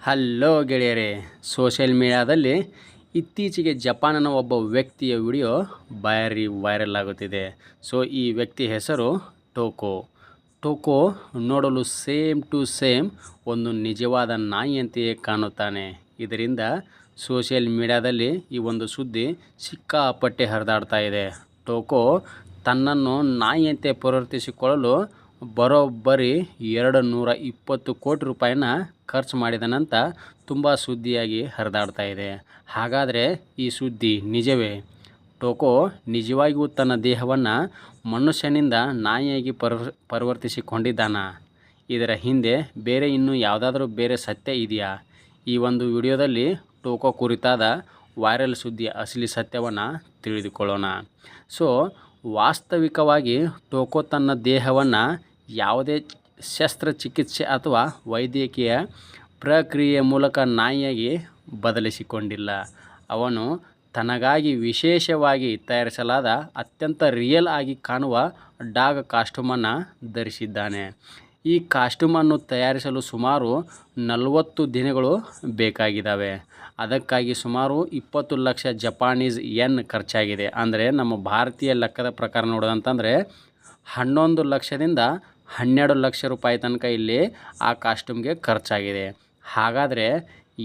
Hello ಗೆಳೆಯರೇ, social ಮೀಡಿಯಾದಲ್ಲಿ ಇತ್ತೀಚೆಗೆ ಜಪಾನಿನ ಒಬ್ಬ ವ್ಯಕ್ತಿಯ ವಿಡಿಯೋ ಭಾರಿ ವೈರಲ್ ಆಗುತ್ತಿದೆ. ಸೊ ಈ ವ್ಯಕ್ತಿ ಹೆಸರು ಟೋಕೋ ನೋಡಲು ಸೇಮ್ ಟು ಸೇಮ್ ಒಂದು ನಿಜವಾದ ನಾಯಿಯಂತೆಯೇ ಕಾಣುತ್ತಾನೆ. ಇದರಿಂದ ಸೋಷಿಯಲ್ ಮೀಡಿಯಾದಲ್ಲಿ ಈ ಒಂದು ಸುದ್ದಿ ಸಿಕ್ಕಾಪಟ್ಟೆ ಹರಿದಾಡ್ತಾ ಇದೆ. ಟೋಕೋ ತನ್ನನ್ನು ನಾಯಿಯಂತೆ ಪರಿವರ್ತಿಸಿಕೊಳ್ಳಲು ಬರೋಬ್ಬರಿ 220 ಕೋಟಿ ರೂಪಾಯಿನ ಖರ್ಚು ಮಾಡಿದನಂತ ತುಂಬ ಸುದ್ದಿಯಾಗಿ ಹರಿದಾಡ್ತಾ ಇದೆ. ಹಾಗಾದರೆ ಈ ಸುದ್ದಿ ನಿಜವೇ? ಟೋಕೋ ನಿಜವಾಗಿಯೂ ತನ್ನ ದೇಹವನ್ನು ಮನುಷ್ಯನಿಂದ ನಾಯಿಯಾಗಿ ಪರಿವರ್ತಿಸಿಕೊಂಡಿದ್ದಾನಾ? ಇದರ ಹಿಂದೆ ಇನ್ನೂ ಯಾವುದಾದ್ರೂ ಬೇರೆ ಸತ್ಯ ಇದೆಯಾ? ಈ ಒಂದು ವಿಡಿಯೋದಲ್ಲಿ ಟೋಕೋ ಕುರಿತಾದ ವೈರಲ್ ಸುದ್ದಿಯ ಅಸಲಿ ಸತ್ಯವನ್ನು ತಿಳಿದುಕೊಳ್ಳೋಣ. ಸೊ ವಾಸ್ತವಿಕವಾಗಿ ಟೋಕೋ ತನ್ನ ದೇಹವನ್ನು ಯಾವುದೇ ಶಸ್ತ್ರಚಿಕಿತ್ಸೆ ಅಥವಾ ವೈದ್ಯಕೀಯ ಪ್ರಕ್ರಿಯೆಯ ಮೂಲಕ ನಾಯಿಯಾಗಿ ಬದಲಿಸಿಕೊಂಡಿಲ್ಲ. ಅವನು ತನಗಾಗಿ ವಿಶೇಷವಾಗಿ ತಯಾರಿಸಲಾದ ಅತ್ಯಂತ ರಿಯಲ್ ಆಗಿ ಕಾಣುವ ಡಾಗ್ ಕಾಸ್ಟ್ಯೂಮನ್ನು ಧರಿಸಿದ್ದಾನೆ. ಈ ಕಾಸ್ಟ್ಯೂಮನ್ನು ತಯಾರಿಸಲು ಸುಮಾರು 40 ದಿನಗಳು ಬೇಕಾಗಿದ್ದಾವೆ. ಅದಕ್ಕಾಗಿ ಸುಮಾರು 20 ಲಕ್ಷ ಜಪಾನೀಸ್ ಯೆನ್ ಖರ್ಚಾಗಿದೆ. ಅಂದರೆ ನಮ್ಮ ಭಾರತೀಯ ಲೆಕ್ಕದ ಪ್ರಕಾರ ನೋಡೋದಂತಂದರೆ 11 ಲಕ್ಷದಿಂದ 12 ಲಕ್ಷ ರೂಪಾಯಿ ತನಕ ಇಲ್ಲಿ ಆ ಕಾಸ್ಟ್ಯೂಮ್ಗೆ ಖರ್ಚಾಗಿದೆ. ಹಾಗಾದರೆ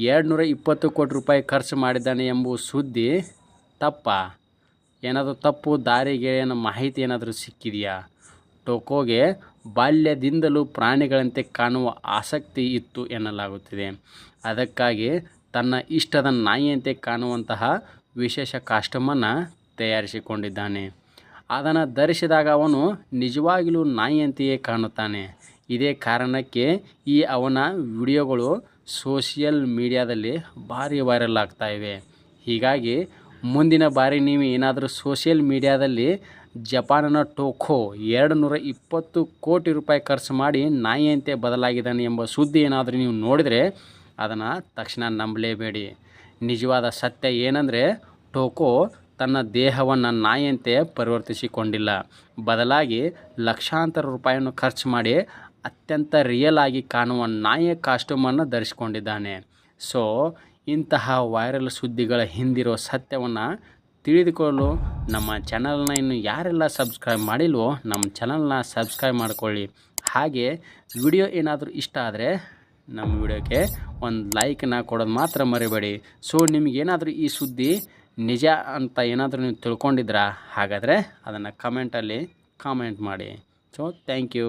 220 ಕೋಟಿ ರೂಪಾಯಿ ಖರ್ಚು ಮಾಡಿದ್ದಾನೆ ಎಂಬ ಸುದ್ದಿ ತಪ್ಪಾ? ಏನಾದರೂ ತಪ್ಪು ದಾರಿಗೆ ಮಾಹಿತಿ ಏನಾದರೂ ಸಿಕ್ಕಿದೆಯಾ? ಟೋಕೋಗೆ ಬಾಲ್ಯದಿಂದಲೂ ಪ್ರಾಣಿಗಳಂತೆ ಕಾಣುವ ಆಸಕ್ತಿ ಇತ್ತು ಎನ್ನಲಾಗುತ್ತಿದೆ. ಅದಕ್ಕಾಗಿ ತನ್ನ ಇಷ್ಟದ ನಾಯಿಯಂತೆ ಕಾಣುವಂತಹ ವಿಶೇಷ ಕಾಸ್ಟ್ಯೂಮನ್ನು ತಯಾರಿಸಿಕೊಂಡಿದ್ದಾನೆ. ಅದನ್ನು ಧರಿಸಿದಾಗ ಅವನು ನಿಜವಾಗಿಯೂ ನಾಯಿಯಂತೆಯೇ ಕಾಣುತ್ತಾನೆ. ಇದೇ ಕಾರಣಕ್ಕೆ ಅವನ ವಿಡಿಯೋಗಳು ಸೋಷಿಯಲ್ ಮೀಡಿಯಾದಲ್ಲಿ ಭಾರಿ ವೈರಲ್ ಆಗ್ತಾ ಇವೆ. ಹೀಗಾಗಿ ಮುಂದಿನ ಬಾರಿ ನೀವು ಏನಾದರೂ ಸೋಷಿಯಲ್ ಮೀಡಿಯಾದಲ್ಲಿ ಜಪಾನಿನ ಟೋಕೋ 220 ಕೋಟಿ ರೂಪಾಯಿ ಖರ್ಚು ಮಾಡಿ ನಾಯಿಯಂತೆ ಬದಲಾಗಿದ್ದಾನೆ ಎಂಬ ಸುದ್ದಿ ಏನಾದರೂ ನೀವು ನೋಡಿದರೆ ಅದನ್ನು ತಕ್ಷಣ ನಂಬಲೇಬೇಡಿ. ನಿಜವಾದ ಸತ್ಯ ಏನಂದರೆ ಟೋಕೋ ತನ್ನ ದೇಹವನ್ನು ನಾಯಿಯಂತೆ ಪರಿವರ್ತಿಸಿಕೊಂಡಿಲ್ಲ. ಬದಲಾಗಿ ಲಕ್ಷಾಂತರ ರೂಪಾಯಿಯನ್ನು ಖರ್ಚು ಮಾಡಿ ಅತ್ಯಂತ ರಿಯಲ್ ಆಗಿ ಕಾಣುವ ನಾಯಿಯ ಕಾಸ್ಟ್ಯೂಮನ್ನು ಧರಿಸಿಕೊಂಡಿದ್ದಾನೆ. ಸೊ ಇಂತಹ ವೈರಲ್ ಸುದ್ದಿಗಳ ಹಿಂದಿರೋ ಸತ್ಯವನ್ನು ತಿಳಿದುಕೊಳ್ಳಲು ನಮ್ಮ ಚಾನಲ್ನ ಇನ್ನು ಯಾರೆಲ್ಲ ಸಬ್ಸ್ಕ್ರೈಬ್ ಮಾಡಿಲ್ವೋ ನಮ್ಮ ಚಾನಲ್ನ ಸಬ್ಸ್ಕ್ರೈಬ್ ಮಾಡಿಕೊಳ್ಳಿ. ಹಾಗೆ ವಿಡಿಯೋ ಏನಾದರೂ ಇಷ್ಟ ಆದರೆ ನಮ್ಮ ವಿಡಿಯೋಕ್ಕೆ ಒಂದು ಲೈಕನ್ನ ಕೊಡೋದು ಮಾತ್ರ ಮರಿಬೇಡಿ. ಸೊ ನಿಮಗೇನಾದರೂ ಈ ಸುದ್ದಿ ನಿಜ ಅಂತ ಏನಾದರೂ ನೀವು ತಿಳ್ಕೊಂಡಿದ್ರಾ? ಹಾಗಾದರೆ ಅದನ್ನು ಕಮೆಂಟಲ್ಲಿ ಕಾಮೆಂಟ್ ಮಾಡಿ. So thank you.